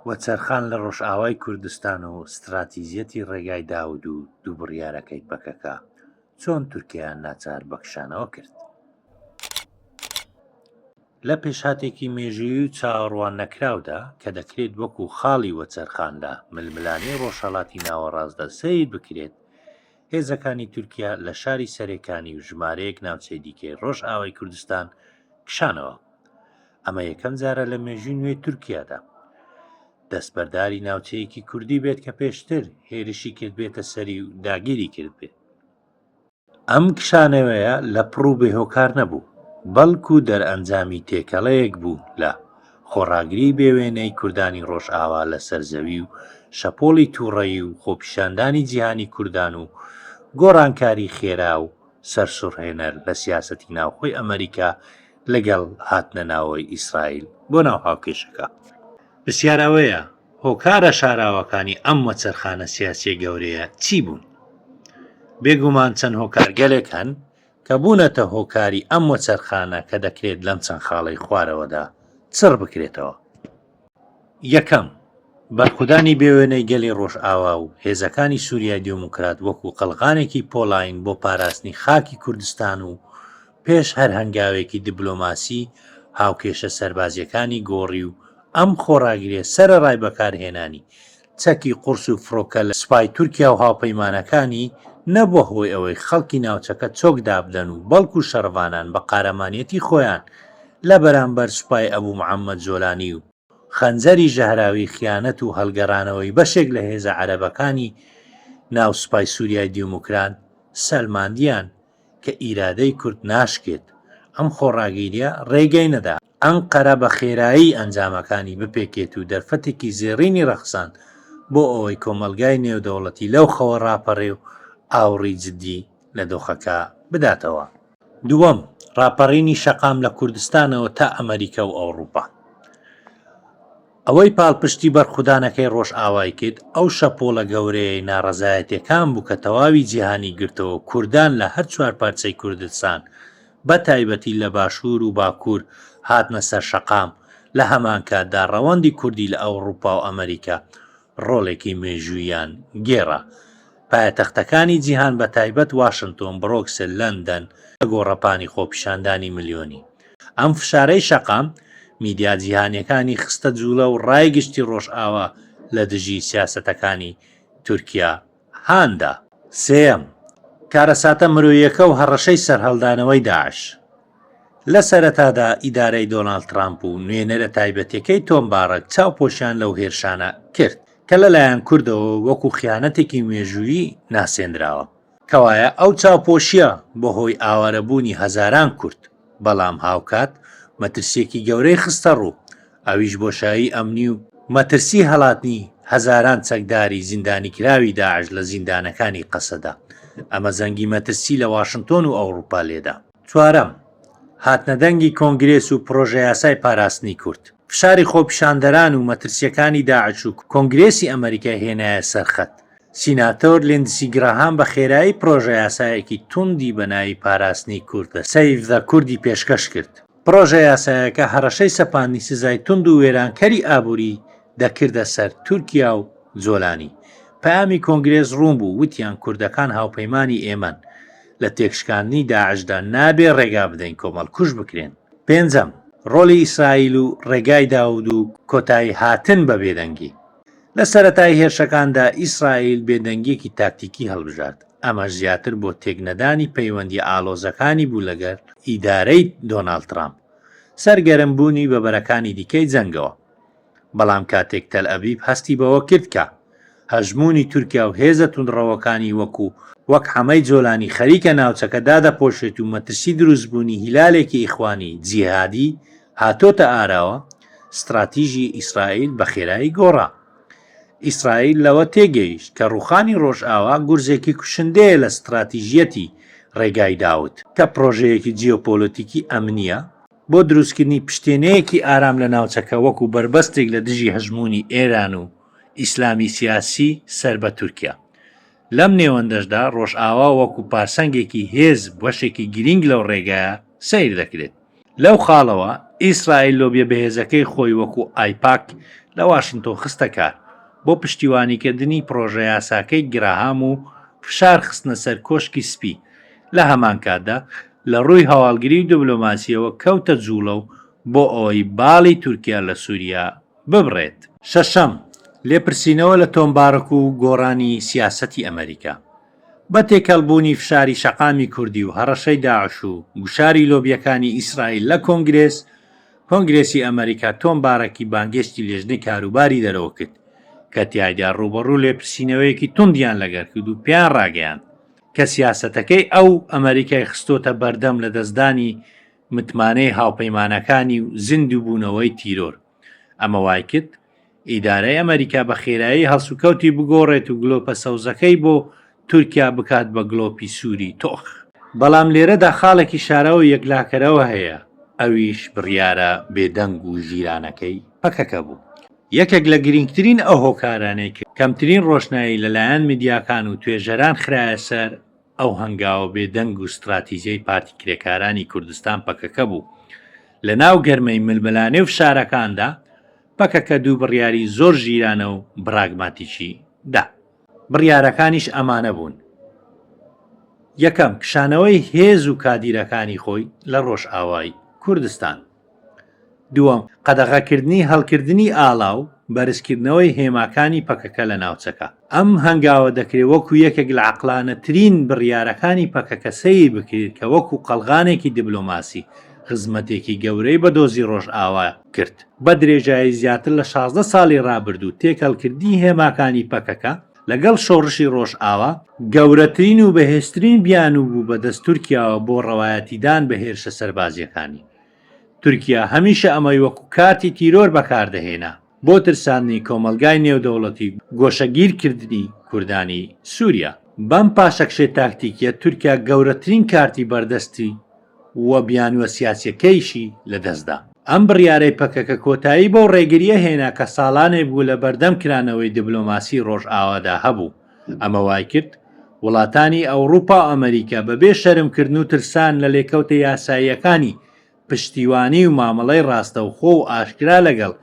وەچەرخان لە ڕۆژئاوای کوردستان و ستراتیژیەتی ڕێگای داود و دوو بڕیارەکەی پەکەکە چۆن تورکیایان ناچار بە کشانەوە کرد. لە پێشهاتێکی مێژووی و چاوەڕوان نەکراودا کە دەکرێت وەکو خاڵی وەچەرخاندا ململانەی ڕۆژهەڵاتی ناوەڕاستدا سەیر بکرێت، هێزەکانی تورکیا لە شاری سەرەکانی و ژمارەیەک ناوچەی دیکەی ڕۆژئاوای کوردستان کشانەوە. ئەمە یەکەم جارە لە مێژووی نوێی تورکیادا دەستبەرداری ناوچەیەکی کوردی بێت کە پێشتر هێرشی کرد بێتە سەری و داگیری کرد بێت. ئەم کشانەوەیە لە پڕ و بێهۆکار نەبوو، بەڵکو دەرئەنجامی تێکەڵەیەک بوو لە خۆڕاگری بێوێنەی کوردانی ڕۆژئاوا لە سەرزەوی و شەپۆڵی تووڕەیی و خۆپیشاندانی جیهانی کوردان و گۆڕانکاری خێرا و سەرسوڕهێنەر لە سیاسەتی ناوخۆی ئەمریکا لەگەڵ هاتنە ناوەوەی ئیسرائیل بۆ ناو هاوکێشەکە. پرسیارەوەیە هۆکارە شاراوەکانی ئەم وەچەرخانە سیاسی گەورەیە چی بوون؟ بێگومان چەند هۆکارگەلێک هەن کە بوونەتە هۆکاری ئەم وەچەرخانە کە دەکرێت لەم چەند خاڵەی خوارەوەدا چڕ بکرێتەوە. یەکەم، بەرخودانی بێوێنەی گەلی ڕۆژئاوا و هێزەکانی سووریای دیموکرات وەکو قەڵغانێکی پۆڵاین بۆ پاراستنی خاکی کوردستان و پێش هەر هەنگاوێکی دیبلۆماسی هاوکێشە سەربازیەکانی گۆڕی و ئەم خۆڕاگرێ سەرەڕای بەکارهێنانی چەکی قورس و فڕۆکە لە سوپای تورکیا و هاوپەیمانەکانی نەبووە هۆی ئەوەی خەڵکی ناوچەکە چۆک دابدەن و بەڵکو شەڕڤانان بە قارەمانیەتی خۆیان لە بەرامبەر سوپای ئەبوو محەممەد جۆلانی و خەنجەری ژەهراوی خیانەت و هەڵگەڕانەوەی بەشێک لە هێزە عەرەبەکانی ناو سوپای سووریای دیموکرات سەلماندیان کە ئیرادەی کورد ناشکێت. ئەم خۆڕاگیریە ڕێگەی نەدا ئەنقەرە بە خێرایی ئەنجامەکانی بپێکێت و دەرفەتێکی زێڕینی ڕەخسان بۆ ئەوەی کۆمەلگای نێودەوڵەتی لەو خەوە ڕاپەڕێ و ئاوڕی جددی لە دۆخەکە بداتەوە. دووەم، ڕاپەڕینی شەقام لە کوردستانەوە تا ئەمریکا و ئەوروپا. ئەوەی پاڵپشتی بەرخودانەکەی ڕۆژئاوای کرد ئەو شەپۆڵە گەورەیەی ناڕەزایەتیەکان بوو کە تەواوی جیهانی گرتەوە کوردان لە هەر چوار پارچەی کوردستان بە تایبەتی لە باشوور و باکوور هاتنە سەر شەقام. لە هەمان کاتدا ڕەوەندی کوردی لە ئەوروپا و ئەمریکا ڕۆڵێکی مێژوویان گێڕا. پایتەختەکانی جیهان بە تایبەت واشنگتۆن، بڕۆکسل، لەندەن لە گۆڕەپانی خۆپیشاندانی ملیۆنی. ئەم فشارەی شەقام میدیا جیهانیەکانی خستە جوولە و ڕایگشتی ڕۆژئاوا لە دژی سیاسەتەکانی تورکیا هاندا. سێەم، کارەساتە مرۆییەکە و هەڕەشەی سەرهەڵدانەوەی داعش. لە سەرەتادا ئیدارەی دۆناڵد ترامپ و نوێنەرە تایبەتەکەی تۆمبارەک چاوپۆشیان لەو هێرشانە کرد کە لەلایەن کوردەوە وەکو خیانەتێکی مێژوویی ناسێنراوە، کەوایە ئەو چاوپۆشیە بۆ هۆی ئاوارەبوونی هەزاران کورد. بەڵام هاوکات مەترسیەکی گەورەی خستە ڕوو، ئەویش بۆشایی ئەمنی و مەترسی هەڵاتنی هەزاران چەکداری زیندانیکراوی داعش لە زیندانەکانی قەسەدا. ئەمە زەنگی مەترسی لە واشنگتۆن و ئەوروپا لێدا. چوارەم، هاتنەدەنگی کۆنگرێس و پرۆژە یاسای پاراستنی کورد. فشاری خۆپیشاندەران و مەترسیەکانی داعش و کۆنگرێسی ئەمریکا هێنایە سەرخەت. سیناتۆر لیندسی گراهام بە خێرایی پرۆژە یاسایەکی توندی بە ناوی پاراستنی کوردە سەیڤ دە کوردی پێشکەش کرد. پرۆژە یاسایەکە هەڕەشەی سەپاندنی سزای تند و وێرانکەری ئابووری دەکردە سەر تورکیا و جۆلانی. پەیامی کۆنگرێس ڕوون بوو، وتیان کوردەکان هاوپەیمانی ئێمەن، لە تێکشکاندنی داعشدا نابێ ڕێگا بدەین کۆمەڵکوژ بکرێن. پێنجەم، ڕۆڵی ئیسرائیل و ڕێگای داود و کۆتایی هاتن بە بێدەنگی. لە سەرەتای هێرشەکاندا ئیسرائیل بێدەنگیەکی تاکتیکی هەڵبژارد. ئەمە زیاتر بۆ تێکنەدانی پەیوەندی ئالۆزەکانی بوو لەگەر ئیدارەی دۆناڵد ترامپ، سەرگەرمبوونی بەبەرەکانی دیکەی جەنگەوە. بەڵام کاتێک تەل ئەڤیڤ هەستی بەوە کرد کە هەژموونی تورکیا و هێزە توندڕەوەکانی وەک حەمەی جۆلانی خەریکە ناوچەکە دادەپۆشێت و مەترسی دروستبوونی هیلالێکی ئیخوانی جیهادی هاتۆتە ئاراوە، ستراتیژی ئیسرائیل بە خێرایی گۆڕا. ئیسرائیل لەوە تێگەیشت کە ڕووخانی ڕۆژئاوا گورزێکی کوشندەیە لە ستراتیژیەتی ڕێگای داود کە پرۆژەیەکی جیۆپۆلیتیکی ئەمنیە بۆ دروستکردنی پشتێنەیەکی ئارام لە ناوچەکە وەکو بربەستێک لە دژی هەژموونی ئێران و ئیسلامی سیاسی سەر بە تورکیا. لەم نێوەندەشدا ڕۆژئاوا وەکو پارسەنگێکی هێز بەشێکی گرنگ لەو ڕێگایە سیر دەکرێت. لەو خاڵەوە ئیسرائیل لۆبیە بەهێزەکەی خۆی وەکو ئایپاک لە واشنتۆ خستە کار بۆ پشتیوانیکردنی پرۆژە یاساکەی گراهام و فشار خستنە سەر کۆشکی سپی لە هەمان کاتدا لە ڕووی هەواڵگری و دیبلۆماسیەوە کەوتە جوڵە و بۆ ئەوەی باڵی تورکیا لە سووریا ببڕێت. شەشەم، لێپرسینەوە لە تۆمبارک و گۆڕانی سیاسەتی ئەمریکا بە تێکەڵبوونی فشاری شەقامی کوردی و هەڕەشەی داعش و گوشاری لۆبیەکانی ئیسرائیل لە کۆنگرێسی ئەمریکا تۆمبارەکی بانگێشتی لێژنەی کاروباری دەرەوە کرد کە تیایدا ڕوبەڕوو لێپرسینەوەیەکی توندیان لەگەر کرد و پیان ڕاگەیان کە سیاسەتەکەی ئەو ئەمریکای خستۆتە بەردەم لە دەستدانی متمانەی هاوپەیمانەکانی و زیندوو بوونەوەی تیرۆر. ئەمە وای کرد ئیدارەی ئەمریکا بە خێرایی هەڵسوکەوتی بگۆڕێت و گلۆپە سەوزەکەی بۆ تورکیا بکات بە گلۆپی سووری تۆخ. بەڵام لێرەدا خاڵێکی شارەوە یەکلاکەرەوە هەیە، ئەویش بڕیارە بێدەنگ و ژیرانەکەی پەکەکە بوو. یەکێک لە گرنگترین ئەو هۆکارانەی کە کەمترین ڕۆشنایی لەلایەن میدیاکان و توێژەران خرایە سەر ئەو هەنگاوە بێدەنگ و استراتیژیەی پارتی کرێکارانی کوردستان پەکەکە بوو. لە ناو گەرمەی ململانێ و شارەکاندا پەکەکە دوو بڕیاری زۆر ژیرانە و براگماتیکی دا. بڕیارەکانیش ئەمانە بوون: یەکەم، کشانەوەی هێز و کادیرەکانی خۆی لە ڕۆژئاوای کوردستان. دووەم، قەدەغەکردنی هەڵکردنی ئاڵا و بەرزکردنەوەی هێماکانی پەکەکە لە ناوچەکە. ئەم هەنگاوە دەکرێت وەکو یەکێک لە عەقلانەترین بڕیارەکانی پەکەکە سەیر بکرێت کە وەکو قەڵغانێکی دیبلۆماسی خزمەتێکی گەورەی بە دۆزی ڕۆژئاوا کرد. بە درێژایی زیاتر لە 16 ساڵی ڕابردوو تێکەڵکردنی هێماکانی پەکەکە لەگەڵ شۆڕشی ڕۆژئاوا گەورەترین و بەهێزترین بیانوو بوو بە دەست تورکیاوە بۆ ڕەوایەتیدان بە هێرشە سەربازیەکانی. تورکیا هەمیشە ئەمەی وەکو کارتی تیرۆر بەکاردەهێنا بۆ ترساندنی کۆمەلگای نێودەوڵەتی گۆشەگیرکردنی کوردانی سووریا. بەم پاشەکشێ تاکتیکیە تورکیا گەورەترین کارتی بەردەستی وە بیانوە سیاسیەکەیشی لەدەستدا. ئەم بڕیارەی پەکەکە کۆتایی بۆ ڕێگریە هێنا کە ساڵانێک بوو لە بەردەم کرانەوەی دیبلۆماسی ڕۆژئاوادا هەبوو. ئەمە وای کرد وڵاتانی ئەوروپا و ئەمریکا بەبێ شەرمکردن و ترسان لە لێکەوتە یاساییەکانی پشتیوانی و مامەڵەی ڕاستەوخۆ و ئاشکرا لەگەڵ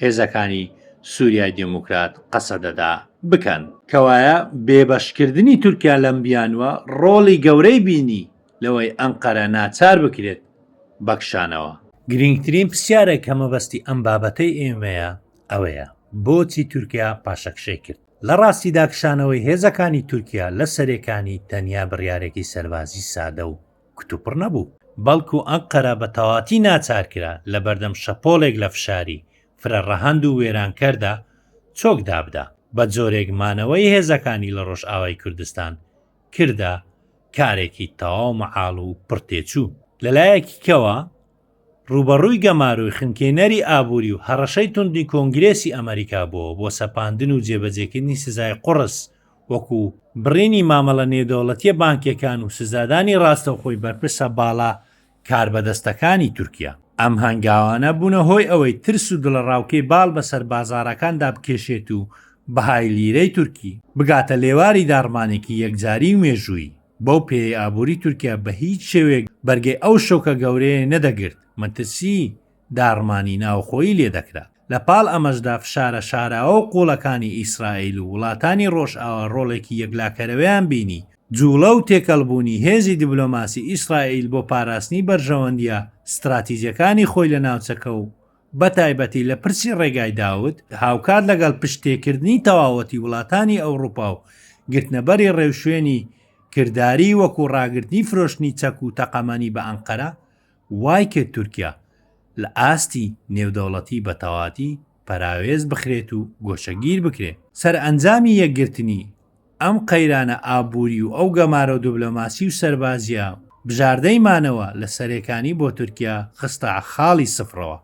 هێزەکانی سووریای دموکرات قەسەدەدا بکەن. کەوایە بێبەشکردنی تورکیا لەم بیانوە ڕۆڵی گەورەی بینی لەوەی ئەنقەرە ناچار بکرێت بەکشانەوە. گرنگترین پرسیارێک کە مەبەستی ئەم بابەتەی ئێمەیە ئەوەیە: بۆچی تورکیا پاشەکشەی کرد؟ لە ڕاستیدا کشانەوەی هێزەکانی تورکیا لە سەرەکانی تەنیا بڕیارێکی سەربازی سادە و کتوپڕ نەبوو، بەڵکو ئەنقەرە بە تەواتی ناچار کرا لە بەردەم شەپۆڵێک لە فشاری فرەڕەهەند و وێرانکەردا چۆک دابدا بە جۆرێک مانەوەی هێزەکانی لە ڕۆژئاوای کوردستان کردا کارێکی تەواو مەعاڵ و پڕتێچوو. لەلایەکی کەوە ڕوبەڕووی گەماروی خنکێنەری ئابووری و هەڕەشەی توندی کۆنگرێسی ئەمریکا بۆ سەپاندن و جێبەجێکردنی سزای قوڕس وەکو بڕینی مامەڵە نێودەوڵەتیە بانکیەکان و سزادانی ڕاستەوخۆی بەرپرسە باڵا کاربەدەستەکانی تورکیا. ئەم هەنگاوانە بوونە هۆی ئەوەی ترس و دڵەڕاوکەی باڵ بەسەر بازاڕەکاندا بکێشێت و بەهای لیرەی تورکی بگاتە لێواری داڕمانێکی یەکجاری و مێژووی. بەو پێی ئابووری تورکیا بە هیچ شێوێک بەرگەی ئەو شۆکە گەورەیە نەدەگرت مەترسی داڕمانی ناوخۆیی لێدەکرا. لە پاڵ ئەمەشدا فشارە شاراوە و قوڵەکانی ئیسرائیل و وڵاتانی ڕۆژئاوا ڕۆڵێکی یەکلاکەرەوەیان بینی. جوڵە و تێکەڵبوونی هێزی دیبلۆماسی ئیسرائیل بۆ پاراستنی بەرژەوەندیە ستراتیژیەکانی خۆی لە ناوچەکە و بە تایبەتی لە پرسی ڕێگای داوت هاوکات لەگەڵ پشتێکردنی تەواوەتی وڵاتانی ئەوروپا و گرتنەبەری ڕێوشوێنی کردداری وەکو ڕاگررتنی فرۆشتنی چەک و تەقەمەنی بە ئەنقەرە وای کرد تورکیا لە ئاستی نێودەوڵەتی بە تەواتی پەراوێز بخرێت و گۆشەگیر بکرێت. سەر ئەنجامی یەکگرتنی ئەم قەیرانە ئابووری و ئەو گەمارە و دیبلۆماسی و سەربازیە بژاردەیمانەوە لە سەرەکانی بۆ تورکیا خستە خاڵی سفرەوە،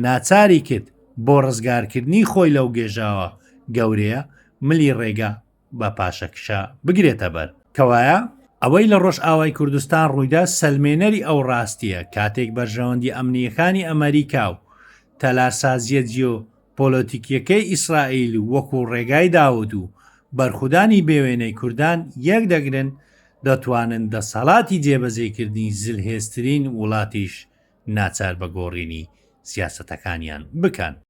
ناچاری کرد بۆ ڕزگارکردنی خۆی لەو گێژاوە گەورەیە ملی ڕێگە بە پاشەکشە بگرێتە بەر. کەوایە ئەوەی لە ڕۆژئاوای کوردستان ڕوویدا سەلمێنەری ئەو ڕاستیە کاتێک بەرژەوەندی ئەمنیەکانی ئەمریکا و تەلارسازیە جیۆ پۆلۆتیکیەکەی ئیسرائیل وەکو ڕێگای داوت و بەرخودانی بێوێنەی کوردان یەک دەگرن دەتوانن دەسەڵاتی جێبەجێکردنی زلهێزترین وڵاتیش ناچار بە گۆڕینی سیاسەتەکانیان بکەن.